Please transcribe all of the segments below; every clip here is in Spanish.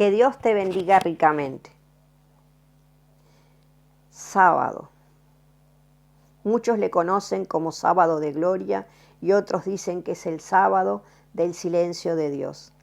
Que Dios te bendiga ricamente. Sábado. Muchos le conocen como sábado de gloria y otros dicen que es el sábado del silencio de Dios.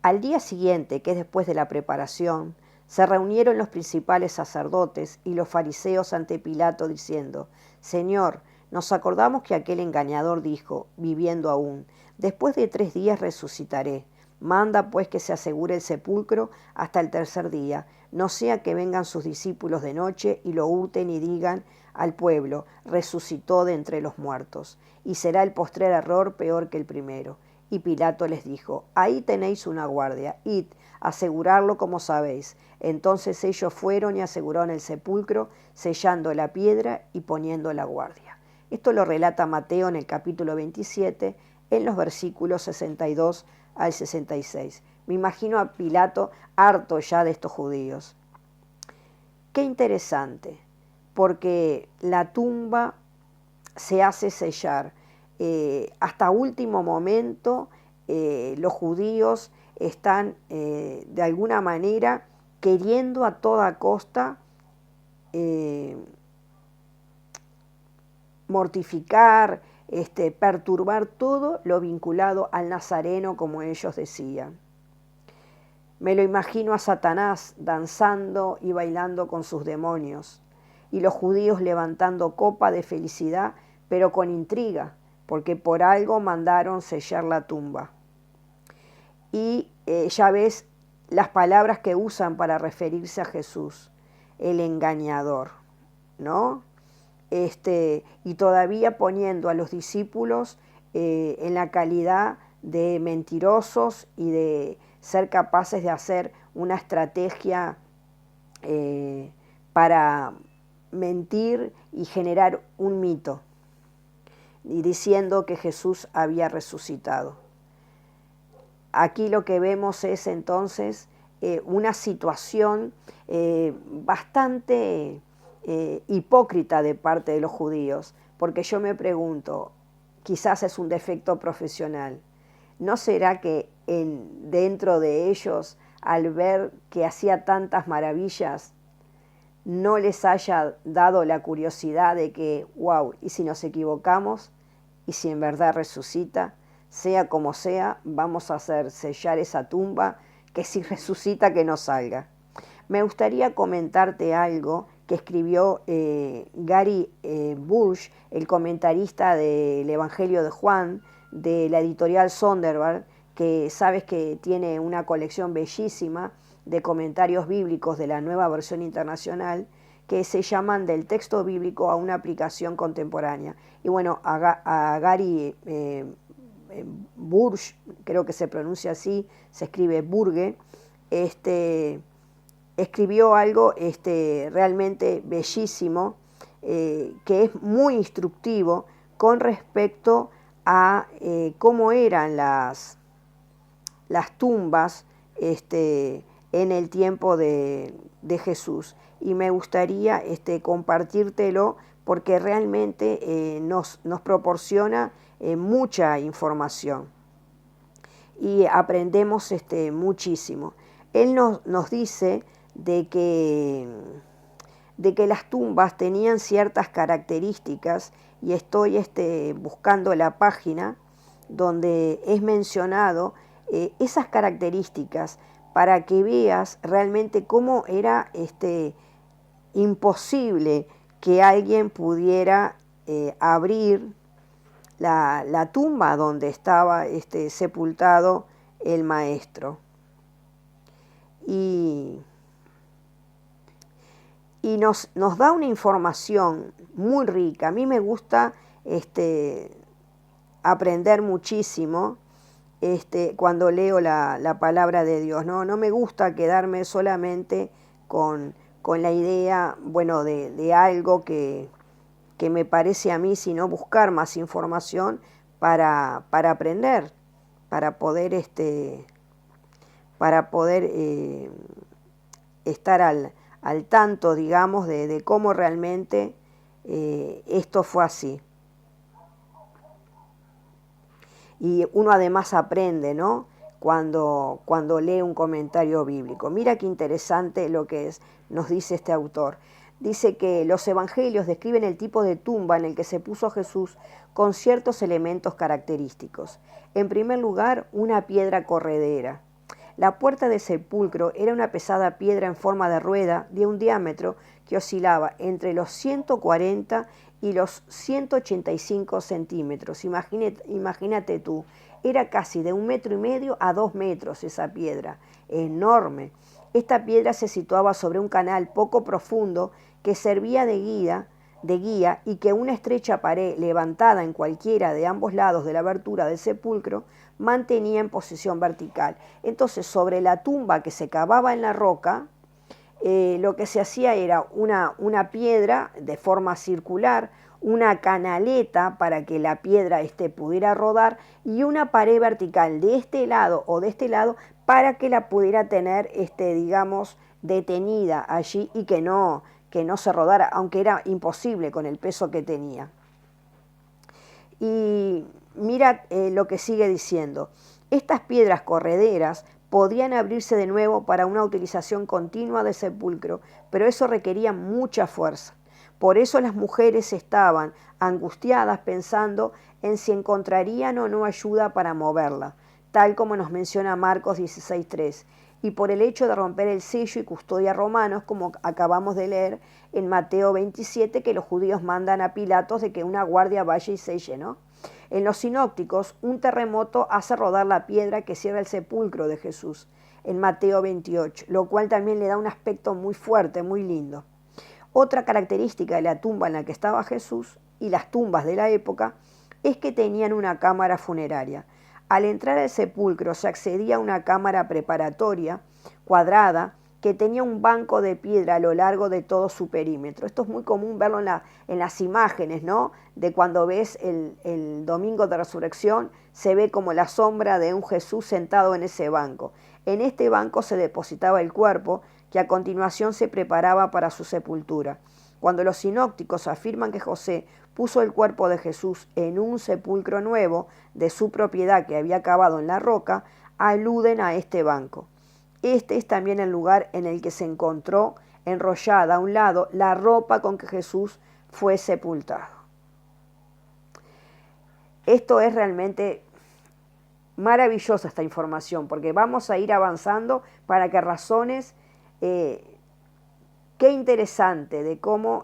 Al día siguiente, que es después de la preparación, se reunieron los principales sacerdotes y los fariseos ante Pilato diciendo: Señor, nos acordamos que aquel engañador dijo, viviendo aún, después de 3 días resucitaré. Manda pues que se asegure el sepulcro hasta el tercer día, no sea que vengan sus discípulos de noche y lo hurten y digan al pueblo, resucitó de entre los muertos, y será el postrer error peor que el primero. Y Pilato les dijo: ahí tenéis una guardia, id, asegurarlo como sabéis. Entonces ellos fueron y aseguraron el sepulcro, sellando la piedra y poniendo la guardia. Esto lo relata Mateo en el capítulo 27, en los versículos 62 al 66. Me imagino a Pilato harto ya de estos judíos. Qué interesante, porque la tumba se hace sellar. Hasta último momento los judíos están de alguna manera queriendo a toda costa mortificar, perturbar todo lo vinculado al Nazareno, como ellos decían. Me lo imagino a Satanás danzando y bailando con sus demonios, y los judíos levantando copa de felicidad, pero con intriga, porque por algo mandaron sellar la tumba. Y ya ves las palabras que usan para referirse a Jesús: el engañador, ¿no? Y todavía poniendo a los discípulos en la calidad de mentirosos y de ser capaces de hacer una estrategia para mentir y generar un mito, y diciendo que Jesús había resucitado. Aquí lo que vemos es entonces una situación bastante hipócrita de parte de los judíos, porque yo me pregunto, quizás es un defecto profesional. ¿No será que dentro de ellos, al ver que hacía tantas maravillas, no les haya dado la curiosidad de que, wow, y si nos equivocamos, y si en verdad resucita, sea como sea, vamos a hacer sellar esa tumba, que si resucita que no salga? Me gustaría comentarte algo que escribió Gary Burge, el comentarista del Evangelio de Juan, de la editorial Sonderberg, que sabes que tiene una colección bellísima de comentarios bíblicos de la Nueva Versión Internacional, que se llaman Del texto bíblico a una aplicación contemporánea. Y bueno, a Gary Burge, creo que se pronuncia así, se escribe Burge, escribió algo realmente bellísimo, que es muy instructivo con respecto a cómo eran las tumbas en el tiempo de Jesús. Y me gustaría compartírtelo porque realmente nos proporciona mucha información y aprendemos muchísimo. Él nos dice de que las tumbas tenían ciertas características, y estoy buscando la página donde es mencionado esas características, para que veas realmente cómo era imposible que alguien pudiera abrir la tumba donde estaba sepultado el maestro. Y nos da una información muy rica. A mí me gusta aprender muchísimo cuando leo la palabra de Dios. No me gusta quedarme solamente con la idea, bueno, de algo que me parece a mí, sino buscar más información para aprender, para poder estar al tanto, digamos, de cómo realmente esto fue así. Y uno además aprende, ¿no?, cuando lee un comentario bíblico. Mira qué interesante lo que nos dice este autor. Dice que los evangelios describen el tipo de tumba en el que se puso Jesús con ciertos elementos característicos. En primer lugar, una piedra corredera. La puerta del sepulcro era una pesada piedra en forma de rueda de un diámetro que oscilaba entre los 140 y los 185 centímetros. Imagínate tú, era casi de 1,5 metros a 2 metros esa piedra, enorme. Esta piedra se situaba sobre un canal poco profundo que servía de guía y que una estrecha pared levantada en cualquiera de ambos lados de la abertura del sepulcro mantenía en posición vertical. Entonces, sobre la tumba que se cavaba en la roca, lo que se hacía era una piedra de forma circular, una canaleta para que la piedra pudiera rodar y una pared vertical de este lado o de este lado para que la pudiera tener, digamos, detenida allí y que no se rodara, aunque era imposible con el peso que tenía. Y mira lo que sigue diciendo. Estas piedras correderas podían abrirse de nuevo para una utilización continua del sepulcro, pero eso requería mucha fuerza. Por eso las mujeres estaban angustiadas pensando en si encontrarían o no ayuda para moverla, tal como nos menciona Marcos 16:3, y por el hecho de romper el sello y custodia romanos, como acabamos de leer en Mateo 27, que los judíos mandan a Pilatos de que una guardia vaya y selle, ¿no? En los sinópticos, un terremoto hace rodar la piedra que cierra el sepulcro de Jesús, en Mateo 28, lo cual también le da un aspecto muy fuerte, muy lindo. Otra característica de la tumba en la que estaba Jesús y las tumbas de la época es que tenían una cámara funeraria. Al entrar al sepulcro se accedía a una cámara preparatoria, cuadrada, que tenía un banco de piedra a lo largo de todo su perímetro. Esto es muy común verlo en las imágenes, ¿no? De cuando ves el domingo de resurrección, se ve como la sombra de un Jesús sentado en ese banco. En este banco se depositaba el cuerpo, que a continuación se preparaba para su sepultura. Cuando los sinópticos afirman que José puso el cuerpo de Jesús en un sepulcro nuevo de su propiedad que había cavado en la roca, aluden a este banco. Este es también el lugar en el que se encontró enrollada a un lado la ropa con que Jesús fue sepultado. Esto es realmente maravillosa esta información, porque vamos a ir avanzando para que razones qué interesante de cómo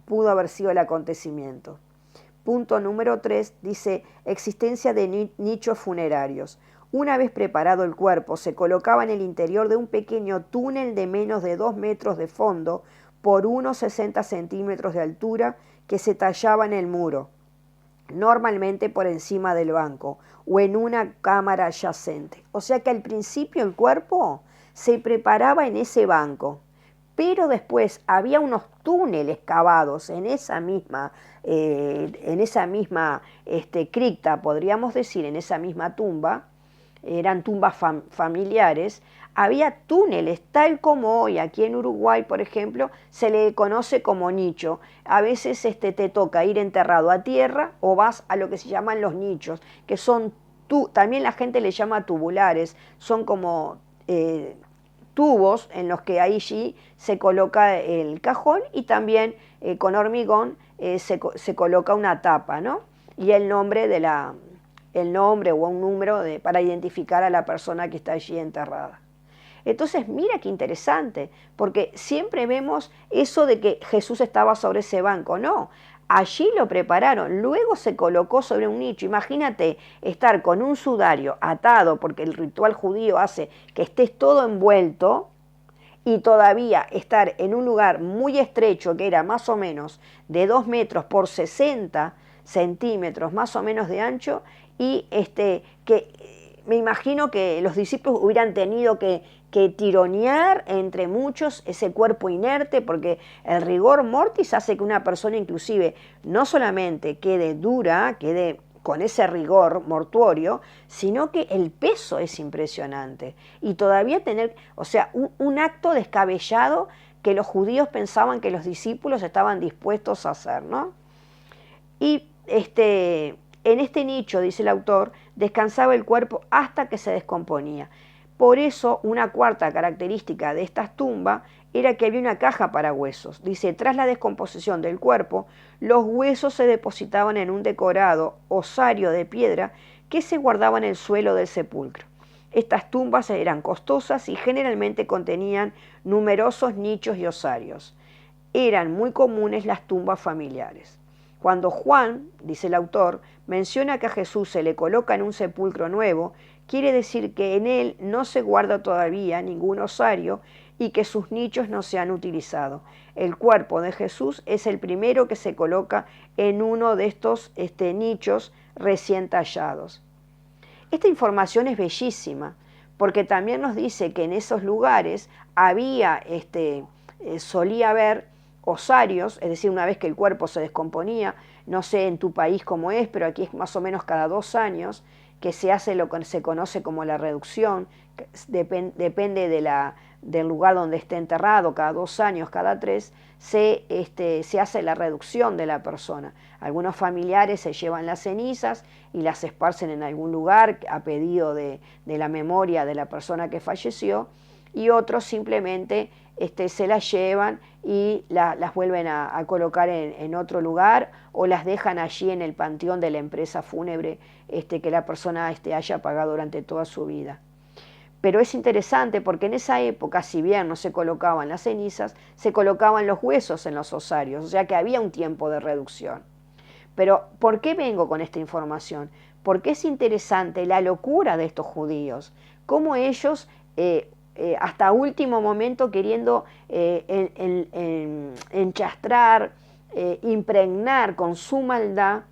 pudo haber sido el acontecimiento. Punto número 3 dice existencia de nichos funerarios. Una vez preparado el cuerpo, se colocaba en el interior de un pequeño túnel de menos de 2 metros de fondo por unos 60 centímetros de altura que se tallaba en el muro, normalmente por encima del banco o en una cámara adyacente. O sea que al principio el cuerpo se preparaba en ese banco, pero después había unos túneles cavados en esa misma cripta, podríamos decir, en esa misma tumba. Eran tumbas familiares, había túneles, tal como hoy aquí en Uruguay, por ejemplo, se le conoce como nicho. A veces te toca ir enterrado a tierra o vas a lo que se llaman los nichos, que son, también la gente le llama tubulares, son como tubos en los que allí se coloca el cajón y también con hormigón se coloca una tapa, ¿no? Y el nombre o un número para identificar a la persona que está allí enterrada. Entonces, mira qué interesante, porque siempre vemos eso de que Jesús estaba sobre ese banco. No, allí lo prepararon, luego se colocó sobre un nicho. Imagínate estar con un sudario atado, porque el ritual judío hace que estés todo envuelto, y todavía estar en un lugar muy estrecho, que era más o menos de 2 metros por 60 centímetros más o menos de ancho, y que me imagino que los discípulos hubieran tenido que tironear entre muchos ese cuerpo inerte, porque el rigor mortis hace que una persona inclusive no solamente quede dura, quede con ese rigor mortuorio, sino que el peso es impresionante. Y todavía tener, o sea, un acto descabellado que los judíos pensaban que los discípulos estaban dispuestos a hacer, ¿no? Y En este nicho, dice el autor, descansaba el cuerpo hasta que se descomponía. Por eso, una cuarta característica de estas tumbas era que había una caja para huesos. Dice, tras la descomposición del cuerpo, los huesos se depositaban en un decorado osario de piedra que se guardaba en el suelo del sepulcro. Estas tumbas eran costosas y generalmente contenían numerosos nichos y osarios. Eran muy comunes las tumbas familiares. Cuando Juan, dice el autor, menciona que a Jesús se le coloca en un sepulcro nuevo, quiere decir que en él no se guarda todavía ningún osario y que sus nichos no se han utilizado. El cuerpo de Jesús es el primero que se coloca en uno de estos nichos recién tallados. Esta información es bellísima, porque también nos dice que en esos lugares solía haber osarios, es decir, una vez que el cuerpo se descomponía, no sé en tu país cómo es, pero aquí es más o menos cada 2 años que se hace lo que se conoce como la reducción, depende del lugar donde esté enterrado, cada 2 años, cada 3, se hace la reducción de la persona. Algunos familiares se llevan las cenizas y las esparcen en algún lugar a pedido de la memoria de la persona que falleció, y otros simplemente se las llevan y las vuelven a colocar en otro lugar o las dejan allí en el panteón de la empresa fúnebre que la persona haya pagado durante toda su vida. Pero es interesante porque en esa época, si bien no se colocaban las cenizas, se colocaban los huesos en los osarios, o sea que había un tiempo de reducción. Pero ¿por qué vengo con esta información? Porque es interesante la locura de estos judíos, cómo ellos hasta último momento queriendo enchastrar, impregnar con su maldad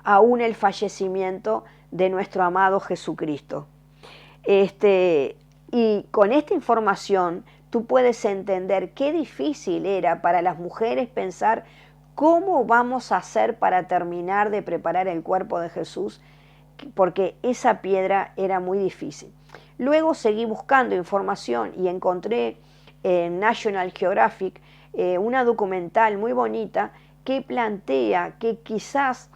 aún el fallecimiento de nuestro amado Jesucristo. Y con esta información tú puedes entender qué difícil era para las mujeres pensar cómo vamos a hacer para terminar de preparar el cuerpo de Jesús, porque esa piedra era muy difícil. Luego seguí buscando información y encontré en National Geographic una documental muy bonita que plantea que quizás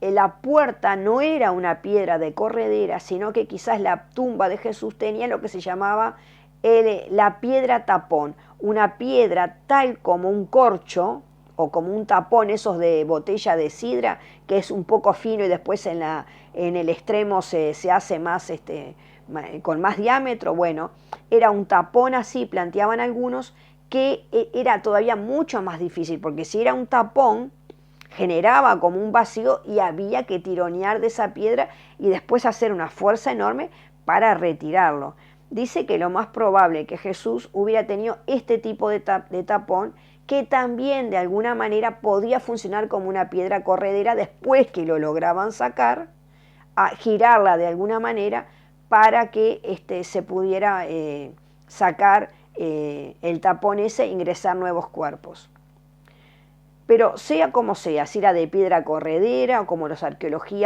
la puerta no era una piedra de corredera, sino que quizás la tumba de Jesús tenía lo que se llamaba la piedra tapón, una piedra tal como un corcho o como un tapón, esos de botella de sidra, que es un poco fino y después en el extremo se hace más, con más diámetro. Bueno, era un tapón así, planteaban algunos, que era todavía mucho más difícil, porque si era un tapón, generaba como un vacío y había que tironear de esa piedra y después hacer una fuerza enorme para retirarlo. Dice que lo más probable es que Jesús hubiera tenido este tipo de tapón, que también de alguna manera podía funcionar como una piedra corredera después que lo lograban sacar, a girarla de alguna manera para que se pudiera sacar el tapón ese e ingresar nuevos cuerpos. Pero sea como sea, si era de piedra corredera o como los arqueólogos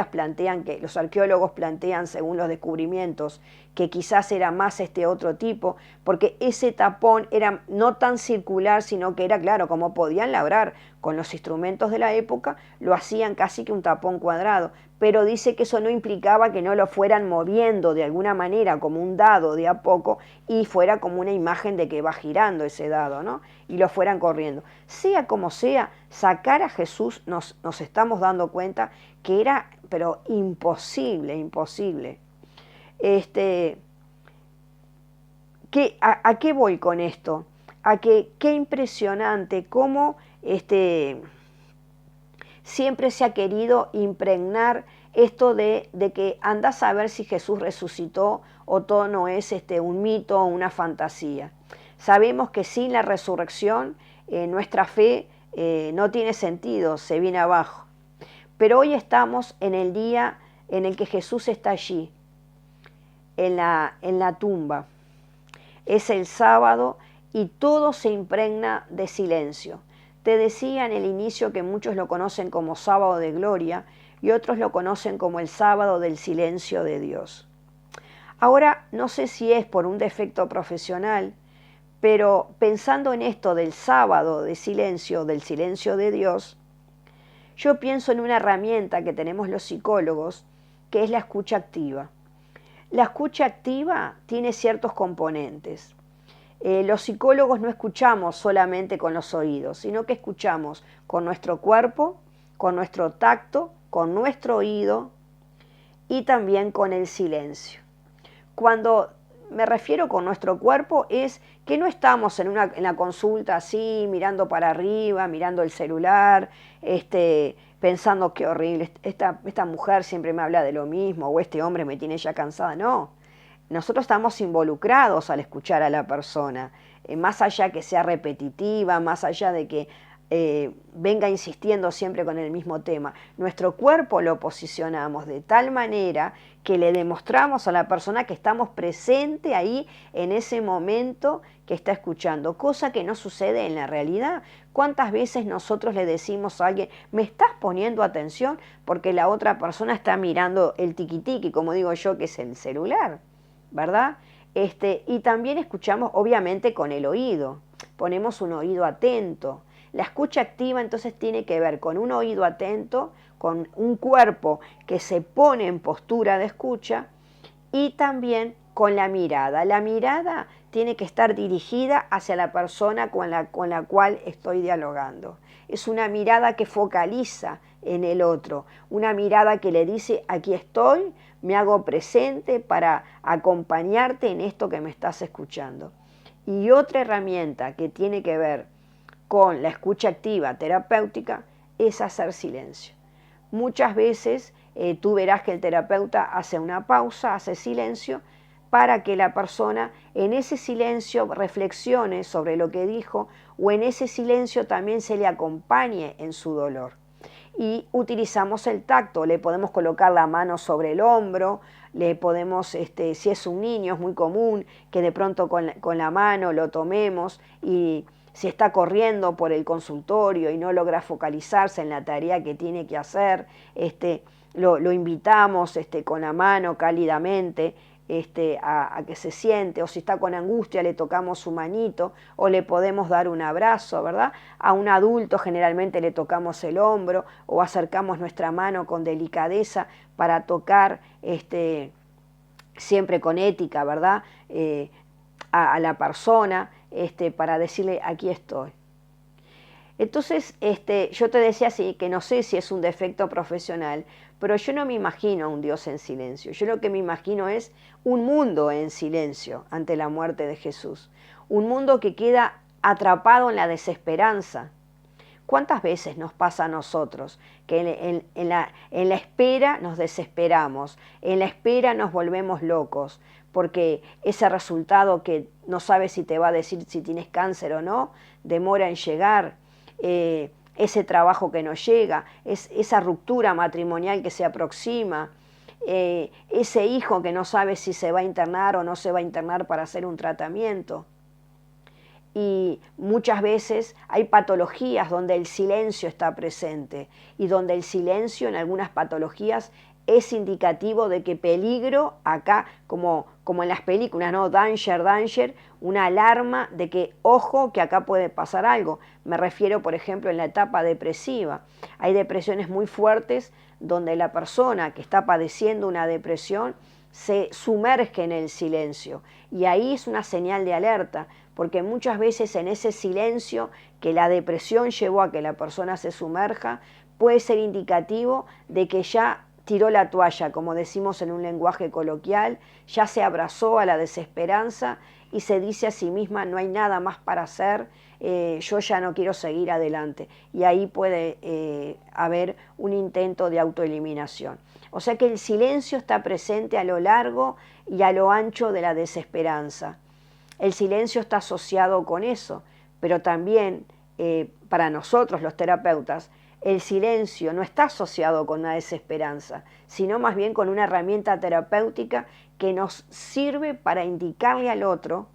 plantean según los descubrimientos, que quizás era más otro tipo, porque ese tapón era no tan circular, sino que era, claro, como podían labrar con los instrumentos de la época, lo hacían casi que un tapón cuadrado, pero dice que eso no implicaba que no lo fueran moviendo de alguna manera como un dado de a poco y fuera como una imagen de que va girando ese dado, ¿no? Y lo fueran corriendo. Sea como sea, sacar a Jesús nos estamos dando cuenta que era, pero imposible, imposible. ¿A qué voy con esto? A que qué impresionante cómo siempre se ha querido impregnar esto de que andás a ver si Jesús resucitó o todo no es un mito o una fantasía. Sabemos que sin la resurrección nuestra fe no tiene sentido, se viene abajo. Pero hoy estamos en el día en el que Jesús está allí, en la tumba. Es el sábado y todo se impregna de silencio. Te decía en el inicio que muchos lo conocen como sábado de gloria y otros lo conocen como el sábado del silencio de Dios. Ahora, no sé si es por un defecto profesional, pero pensando en esto del sábado de silencio, del silencio de Dios, Yo pienso en una herramienta que tenemos los psicólogos, que es la escucha activa. La escucha activa tiene ciertos componentes. Los psicólogos no escuchamos solamente con los oídos, sino que escuchamos con nuestro cuerpo, con nuestro tacto, con nuestro oído y también con el silencio. Cuando me refiero con nuestro cuerpo es que no estamos en la consulta así, mirando para arriba, mirando el celular, pensando qué horrible, esta mujer siempre me habla de lo mismo, o este hombre me tiene ya cansada. No, nosotros estamos involucrados al escuchar a la persona, más allá que sea repetitiva, más allá de que venga insistiendo siempre con el mismo tema. Nuestro cuerpo lo posicionamos de tal manera que le demostramos a la persona que estamos presente ahí en ese momento que está escuchando, cosa que no sucede en la realidad. ¿Cuántas veces nosotros le decimos a alguien, me estás poniendo atención? Porque la otra persona está mirando el tiquitiqui, como digo yo, que es el celular, ¿verdad? Y también escuchamos obviamente con el oído, ponemos un oído atento. La escucha activa entonces tiene que ver con un oído atento, con un cuerpo que se pone en postura de escucha y también con la mirada. La mirada tiene que estar dirigida hacia la persona con la cual estoy dialogando. Es una mirada que focaliza en el otro, una mirada que le dice, aquí estoy, me hago presente para acompañarte en esto que me estás escuchando. Y otra herramienta que tiene que ver con la escucha activa terapéutica es hacer silencio. Muchas veces tú verás que el terapeuta hace una pausa, hace silencio, para que la persona en ese silencio reflexione sobre lo que dijo o en ese silencio también se le acompañe en su dolor. Y utilizamos el tacto, le podemos colocar la mano sobre el hombro, le podemos, si es un niño es muy común que de pronto con la mano lo tomemos y si está corriendo por el consultorio y no logra focalizarse en la tarea que tiene que hacer, lo invitamos con la mano cálidamente a que se siente, o si está con angustia le tocamos su manito o le podemos dar un abrazo, ¿verdad? A un adulto generalmente le tocamos el hombro o acercamos nuestra mano con delicadeza para tocar siempre con ética, ¿verdad? A la persona para decirle aquí estoy. Entonces, yo te decía así, que no sé si es un defecto profesional, pero yo no me imagino a un Dios en silencio. Yo lo que me imagino es un mundo en silencio ante la muerte de Jesús. Un mundo que queda atrapado en la desesperanza. ¿Cuántas veces nos pasa a nosotros que en la espera nos desesperamos, en la espera nos volvemos locos, porque ese resultado que no sabes si te va a decir si tienes cáncer o no, demora en llegar, ese trabajo que no llega, esa ruptura matrimonial que se aproxima, ese hijo que no sabe si se va a internar o no se va a internar para hacer un tratamiento. Y muchas veces hay patologías donde el silencio está presente y donde el silencio en algunas patologías es indicativo de que peligro acá, como en las películas, ¿no? Danger, danger, una alarma de que ojo que acá puede pasar algo. Me refiero, por ejemplo, en la etapa depresiva. Hay depresiones muy fuertes donde la persona que está padeciendo una depresión se sumerge en el silencio y ahí es una señal de alerta, porque muchas veces en ese silencio que la depresión llevó a que la persona se sumerja, puede ser indicativo de que ya tiró la toalla, como decimos en un lenguaje coloquial, ya se abrazó a la desesperanza y se dice a sí misma, no hay nada más para hacer, yo ya no quiero seguir adelante. Y ahí puede haber un intento de autoeliminación. O sea que el silencio está presente a lo largo y a lo ancho de la desesperanza. El silencio está asociado con eso, pero también para nosotros los terapeutas, el silencio no está asociado con una desesperanza, sino más bien con una herramienta terapéutica que nos sirve para indicarle al otro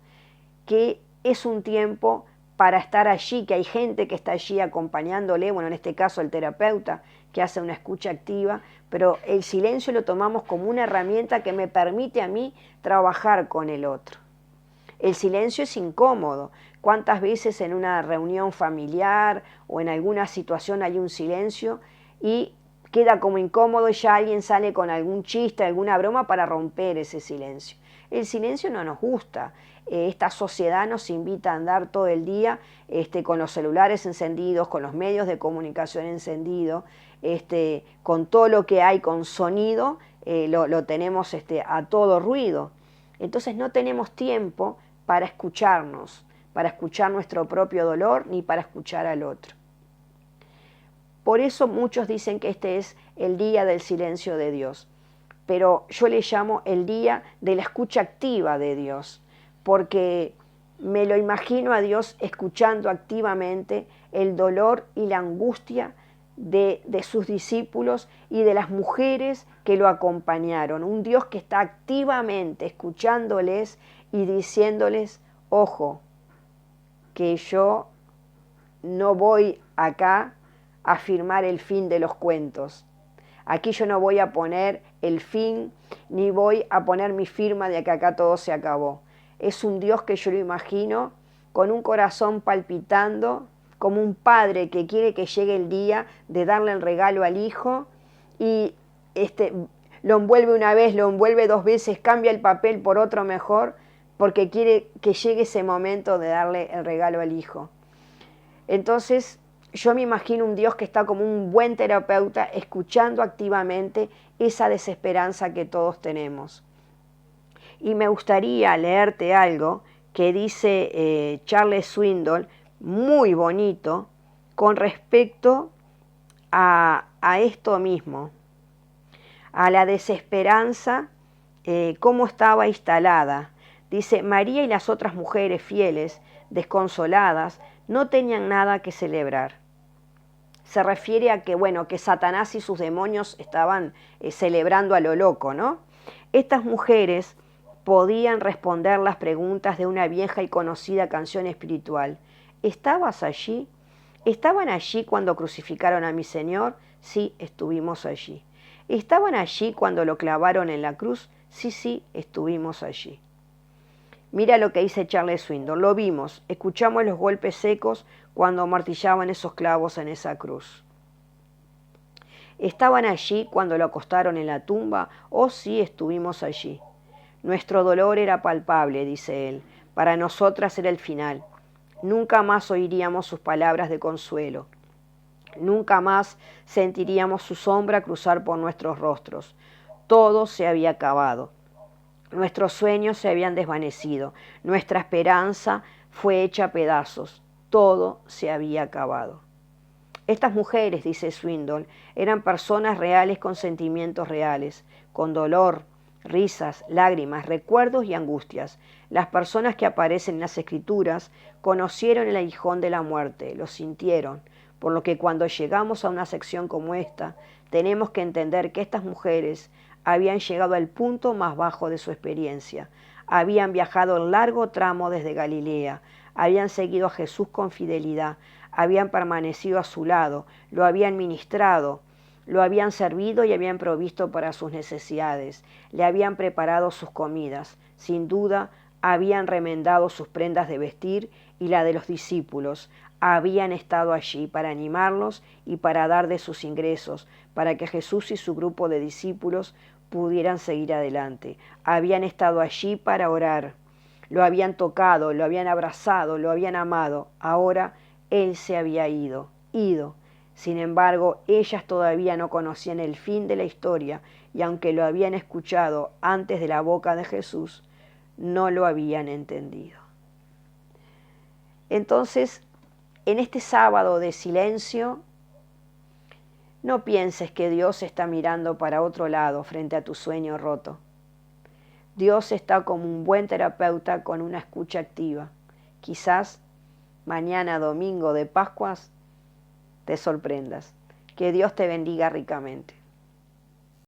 que es un tiempo para estar allí, que hay gente que está allí acompañándole, bueno, en este caso el terapeuta que hace una escucha activa, pero el silencio lo tomamos como una herramienta que me permite a mí trabajar con el otro. El silencio es incómodo. ¿Cuántas veces en una reunión familiar o en alguna situación hay un silencio y queda como incómodo y ya alguien sale con algún chiste, alguna broma para romper ese silencio. El silencio no nos gusta. Esta sociedad nos invita a andar todo el día con los celulares encendidos, con los medios de comunicación encendidos, con todo lo que hay con sonido, lo tenemos a todo ruido. Entonces no tenemos tiempo para escucharnos, para escuchar nuestro propio dolor ni para escuchar al otro. Por eso muchos dicen que este es el día del silencio de Dios, pero yo le llamo el día de la escucha activa de Dios, porque me lo imagino a Dios escuchando activamente el dolor y la angustia de sus discípulos y de las mujeres que lo acompañaron. Un Dios que está activamente escuchándoles y diciéndoles, ojo, que yo no voy acá a firmar el fin de los cuentos. Aquí yo no voy a poner el fin, ni voy a poner mi firma de que acá todo se acabó. Es un Dios que yo lo imagino con un corazón palpitando, como un padre que quiere que llegue el día de darle el regalo al hijo y lo envuelve una vez, lo envuelve dos veces, cambia el papel por otro mejor, porque quiere que llegue ese momento de darle el regalo al hijo. Entonces, yo me imagino un Dios que está como un buen terapeuta escuchando activamente esa desesperanza que todos tenemos. Y me gustaría leerte algo que dice Charles Swindoll, muy bonito, con respecto a esto mismo, a la desesperanza, cómo estaba instalada. Dice, María y las otras mujeres fieles, desconsoladas, no tenían nada que celebrar. Se refiere a que, bueno, que Satanás y sus demonios estaban celebrando a lo loco, ¿no? Estas mujeres podían responder las preguntas de una vieja y conocida canción espiritual. ¿Estabas allí? ¿Estaban allí cuando crucificaron a mi Señor? Sí, estuvimos allí. ¿Estaban allí cuando lo clavaron en la cruz? Sí, estuvimos allí. Mira lo que dice Charles Swindoll. Lo vimos, escuchamos los golpes secos cuando martillaban esos clavos en esa cruz. ¿Estaban allí cuando lo acostaron en la tumba? Oh, sí, estuvimos allí. Nuestro dolor era palpable, dice él. Para nosotras era el final. Nunca más oiríamos sus palabras de consuelo. Nunca más sentiríamos su sombra cruzar por nuestros rostros. Todo se había acabado. Nuestros sueños se habían desvanecido, nuestra esperanza fue hecha a pedazos, todo se había acabado. Estas mujeres, dice Swindoll, eran personas reales con sentimientos reales, con dolor, risas, lágrimas, recuerdos y angustias. Las personas que aparecen en las Escrituras conocieron el aguijón de la muerte, lo sintieron, por lo que cuando llegamos a una sección como esta, tenemos que entender que estas mujeres habían llegado al punto más bajo de su experiencia, habían viajado el largo tramo desde Galilea, habían seguido a Jesús con fidelidad, habían permanecido a su lado, lo habían ministrado, lo habían servido y habían provisto para sus necesidades, le habían preparado sus comidas, sin duda habían remendado sus prendas de vestir y la de los discípulos, habían estado allí para animarlos y para dar de sus ingresos, para que Jesús y su grupo de discípulos pudieran seguir adelante. Habían estado allí para orar, lo habían tocado, lo habían abrazado, lo habían amado. Ahora Él se había ido. Sin embargo, ellas todavía no conocían el fin de la historia y aunque lo habían escuchado antes de la boca de Jesús, no lo habían entendido. Entonces, en este sábado de silencio, no pienses que Dios está mirando para otro lado frente a tu sueño roto. Dios está como un buen terapeuta con una escucha activa. Quizás mañana domingo de Pascuas te sorprendas. Que Dios te bendiga ricamente.